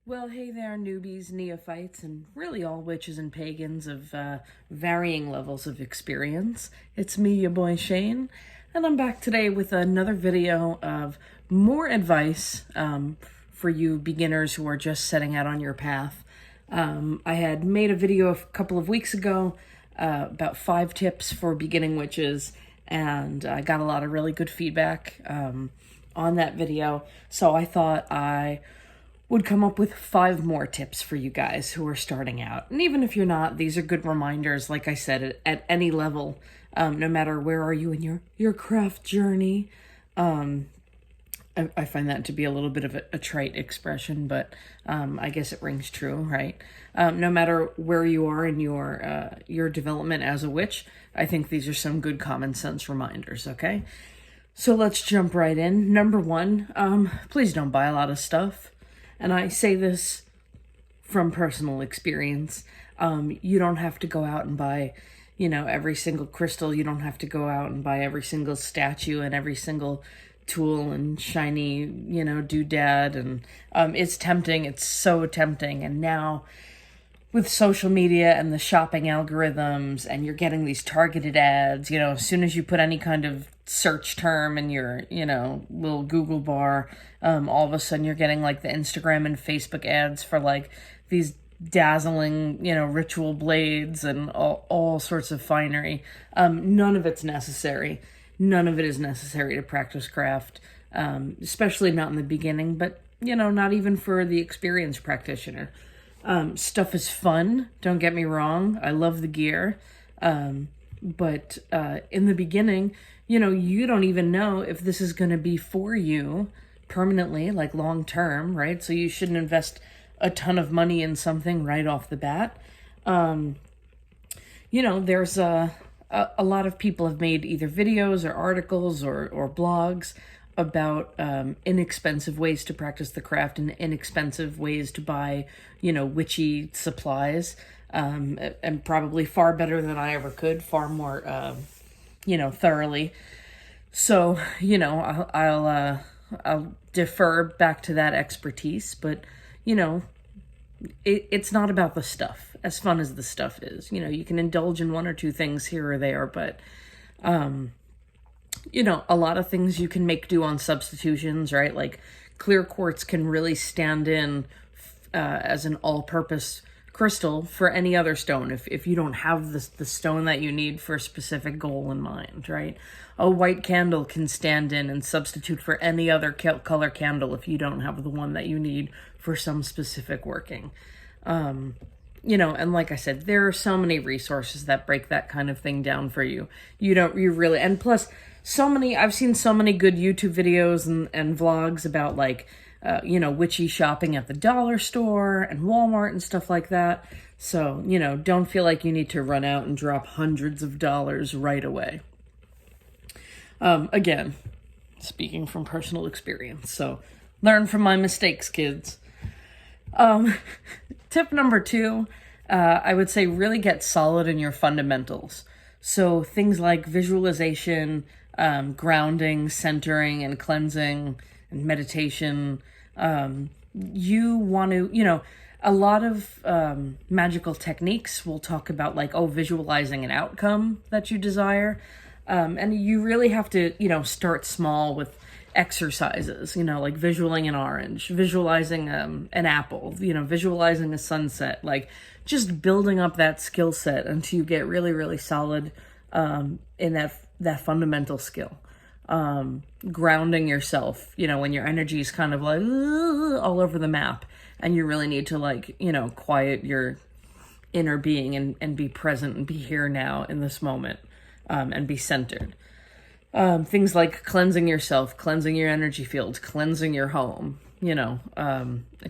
Well, hey there, newbies, neophytes, and really all witches and pagans of varying levels of experience. It's me, your boy Shane, and I'm back today with another video of more advice for you beginners who are just setting out on your path. I had made a video a couple of weeks ago about 5 tips for beginning witches, and I got a lot of really good feedback on that video, so I thought I would come up with 5 more tips for you guys who are starting out. And even if you're not, these are good reminders, like I said, at any level, no matter where are you in your craft journey. I find that to be a little bit of a trite expression, but I guess it rings true, right? No matter where you are in your development as a witch, I think these are some good common sense reminders, okay? So let's jump right in. Number 1, please don't buy a lot of stuff. And I say this from personal experience. You don't have to go out and buy, every single crystal. You don't have to go out and buy every single statue and every single tool and shiny, doodad. And it's tempting. It's so tempting. And now with social media and the shopping algorithms, and you're getting these targeted ads, as soon as you put any kind of search term in your, little Google bar, all of a sudden you're getting like the Instagram and Facebook ads for like these dazzling, ritual blades and all sorts of finery. None of it's necessary. None of it is necessary to practice craft, especially not in the beginning, but, not even for the experienced practitioner. Stuff is fun, don't get me wrong. I love the gear. But in the beginning, you don't even know if this is going to be for you permanently, like long term, right? So you shouldn't invest a ton of money in something right off the bat. There's a lot of people have made either videos or articles or blogs about inexpensive ways to practice the craft and inexpensive ways to buy, witchy supplies, and probably far better than I ever could, far more, thoroughly. So, I'll defer back to that expertise, but, it's not about the stuff, as fun as the stuff is. You can indulge in 1 or 2 things here or there, but, a lot of things you can make do on substitutions, right? Like clear quartz can really stand in as an all-purpose crystal for any other stone if you don't have the stone that you need for a specific goal in mind, right? A white candle can stand in and substitute for any other color candle if you don't have the one that you need for some specific working. And like I said, there are so many resources that break that kind of thing down for you. And plus, I've seen so many good YouTube videos and vlogs about like, witchy shopping at the dollar store and Walmart and stuff like that. So, don't feel like you need to run out and drop hundreds of dollars right away. Again, speaking from personal experience. So learn from my mistakes, kids. Tip number 2, I would say really get solid in your fundamentals. So things like visualization, grounding, centering, and cleansing, and meditation. You want to, a lot of magical techniques will talk about like, visualizing an outcome that you desire. And you really have to, start small with exercises, like visualizing an orange, visualizing an apple, visualizing a sunset, like just building up that skill set until you get really, really solid in that fundamental skill. Grounding yourself, when your energy is kind of like all over the map and you really need to like, quiet your inner being and be present and be here now in this moment, and be centered. Things like cleansing yourself, cleansing your energy field, cleansing your home,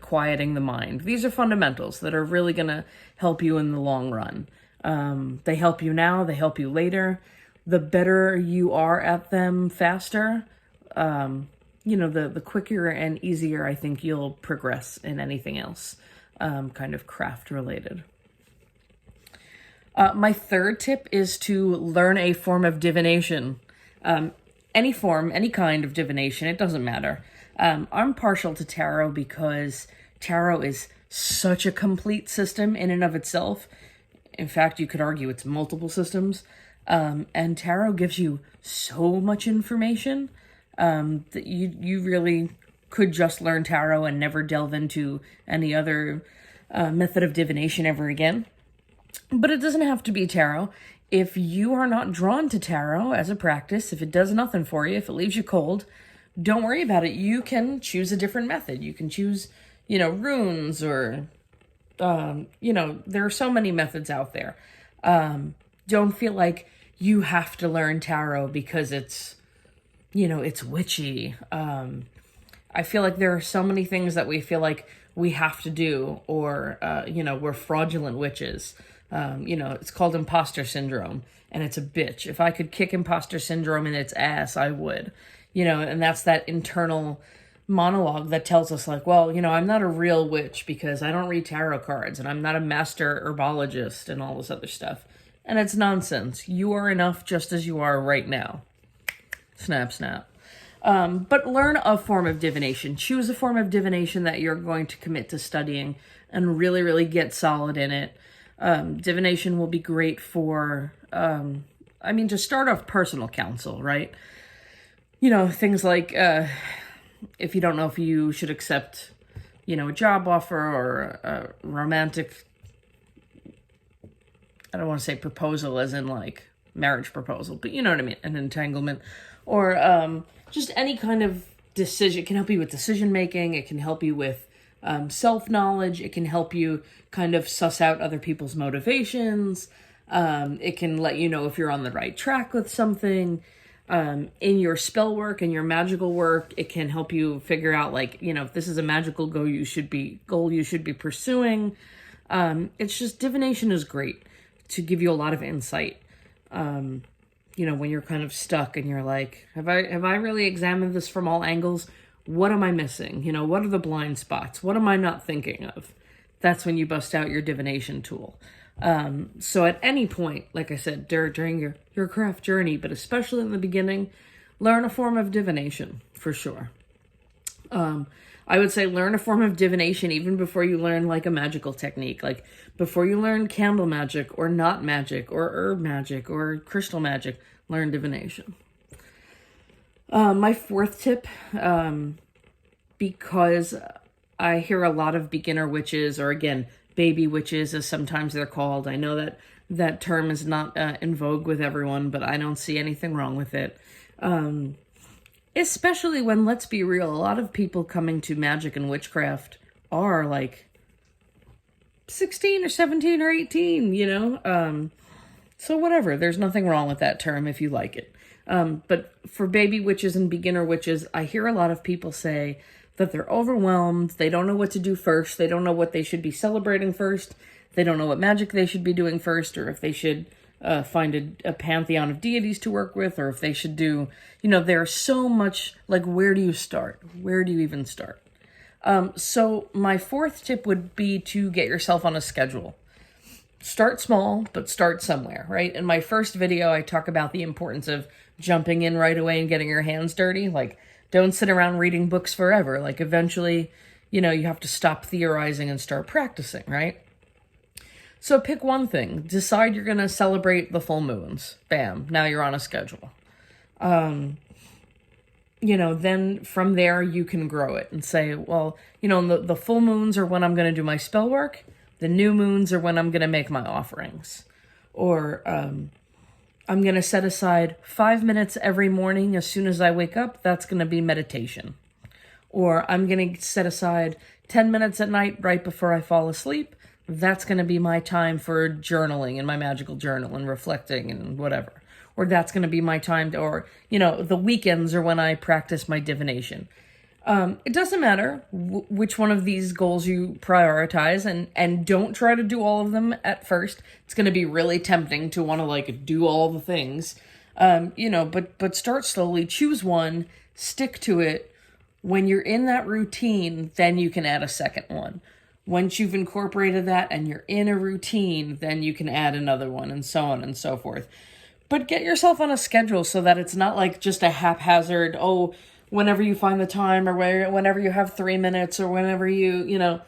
quieting the mind. These are fundamentals that are really going to help you in the long run. They help you now, they help you later. The better you are at them faster, the quicker and easier I think you'll progress in anything else, kind of craft related. My 3rd tip is to learn a form of divination. Any form, any kind of divination, it doesn't matter. I'm partial to tarot because Tarot is such a complete system in and of itself. In fact, you could argue it's multiple systems. And tarot gives you so much information that you really could just learn tarot and never delve into any other method of divination ever again. But it doesn't have to be tarot. If you are not drawn to tarot as a practice, if it does nothing for you, if it leaves you cold, don't worry about it. You can choose a different method. You can choose, runes or, there are so many methods out there. Don't feel like you have to learn tarot because it's witchy. I feel like there are so many things that we feel like we have to do, or, we're fraudulent witches. It's called imposter syndrome, and it's a bitch. If I could kick imposter syndrome in its ass, I would, and that's that internal monologue that tells us like, well, I'm not a real witch because I don't read tarot cards, and I'm not a master herbologist and all this other stuff. And it's nonsense. You are enough just as you are right now. Snap, snap. But learn a form of divination. Choose a form of divination that you're going to commit to studying and really, really get solid in it. Divination will be great for, to start off personal counsel, right? Things like, if you don't know if you should accept, a job offer or a romantic, I don't want to say proposal as in like marriage proposal, but you know what I mean, an entanglement, or just any kind of decision. It can help you with decision making. It can help you with self-knowledge. It can help you kind of suss out other people's motivations. It can let you know if you're on the right track with something. In your spell work and your magical work, it can help you figure out like, if this is a magical goal you should be pursuing. It's just divination is great to give you a lot of insight. When you're kind of stuck and you're like, have I really examined this from all angles? What am I missing? What are the blind spots? What am I not thinking of? That's when you bust out your divination tool. So at any point, like I said, during your craft journey, but especially in the beginning, learn a form of divination for sure. I would say learn a form of divination even before you learn like a magical technique, like before you learn candle magic or knot magic or herb magic or crystal magic, learn divination. My fourth tip, because I hear a lot of beginner witches, or again, baby witches as sometimes they're called. I know that term is not in vogue with everyone, but I don't see anything wrong with it. Especially when, let's be real, a lot of people coming to magic and witchcraft are like 16 or 17 or 18, so whatever, there's nothing wrong with that term if you like it. But for baby witches and beginner witches, I hear a lot of people say that they're overwhelmed, they don't know what to do first, they don't know what they should be celebrating first, they don't know what magic they should be doing first, or if they should find a pantheon of deities to work with, or if they should do, there's so much, like, where do you start? Where do you even start? So my fourth tip would be to get yourself on a schedule. Start small, but start somewhere, right? In my first video, I talk about the importance of jumping in right away and getting your hands dirty. Like, don't sit around reading books forever. Like, eventually, you have to stop theorizing and start practicing, right? So pick one thing. Decide you're going to celebrate the full moons. Bam. Now you're on a schedule. Then from there you can grow it and say, well, the full moons are when I'm going to do my spell work. The new moons are when I'm going to make my offerings. Or I'm going to set aside 5 minutes every morning as soon as I wake up. That's going to be meditation. Or I'm going to set aside 10 minutes at night right before I fall asleep. That's going to be my time for journaling in my magical journal and reflecting and whatever. Or that's going to be my time the weekends are when I practice my divination. It doesn't matter which one of these goals you prioritize, and don't try to do all of them at first. It's going to be really tempting to want to do all the things, but start slowly, choose one, stick to it. When you're in that routine, then you can add a second one. Once you've incorporated that and you're in a routine, then you can add another one, and so on and so forth. But get yourself on a schedule so that it's not like just a haphazard, whenever you find the time, or whenever you have 3 minutes, or whenever you know,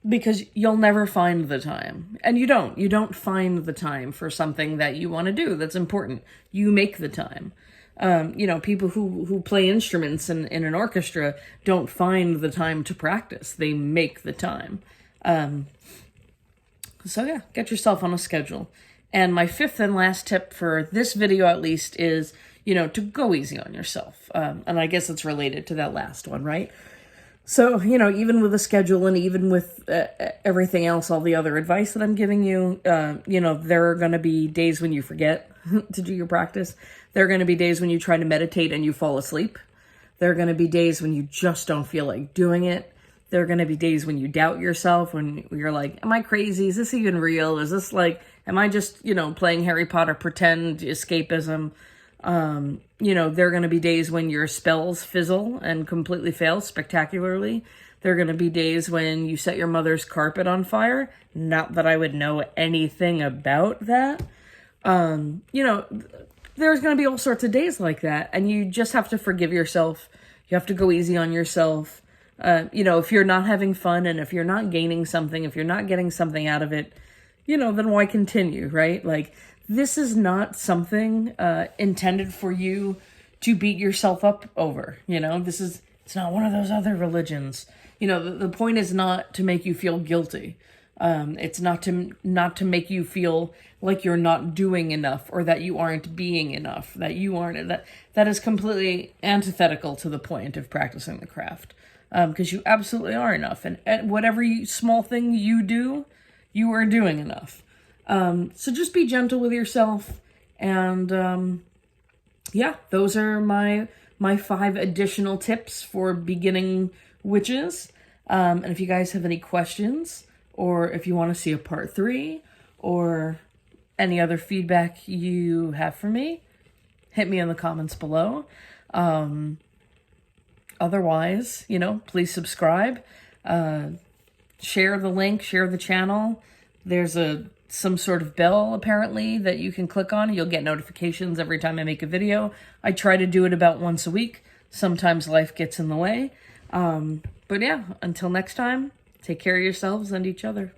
because you'll never find the time. And you don't find the time for something that you want to do that's important. You make the time. You know, people who play instruments in an orchestra don't find the time to practice. They make the time. So yeah, get yourself on a schedule. And my fifth and last tip for this video, at least, is, you know, to go easy on yourself. And I guess it's related to that last one, right? So, you know, even with a schedule and even with everything else, all the other advice that I'm giving you, you know, there are going to be days when you forget to do your practice. There are going to be days when you try to meditate and you fall asleep. There are going to be days when you just don't feel like doing it. There are going to be days when you doubt yourself, when you're like, am I crazy? Is this even real? Is this like, am I just, you know, playing Harry Potter pretend escapism? You know, there are going to be days when your spells fizzle and completely fail spectacularly. There are going to be days when you set your mother's carpet on fire. Not that I would know anything about that. You know, there's going to be all sorts of days like that, and you just have to forgive yourself. You have to go easy on yourself. You know, if you're not having fun and if you're not gaining something, if you're not getting something out of it, you know, then why continue, right? Like, this is not something intended for you to beat yourself up over, you know? It's not one of those other religions. You know, the point is not to make you feel guilty. It's not to make you feel like you're not doing enough, or that you aren't being enough, that you aren't, that is completely antithetical to the point of practicing the craft. Because you absolutely are enough. And whatever small thing you do, you are doing enough. So just be gentle with yourself. And yeah, those are my 5 additional tips for beginning witches. And if you guys have any questions, or if you want to see a part 3, or any other feedback you have for me, hit me in the comments below. Otherwise, you know, please subscribe, share the link, share the channel. There's some sort of bell, apparently, that you can click on. You'll get notifications every time I make a video. I try to do it about once a week. Sometimes life gets in the way. But yeah, until next time, take care of yourselves and each other.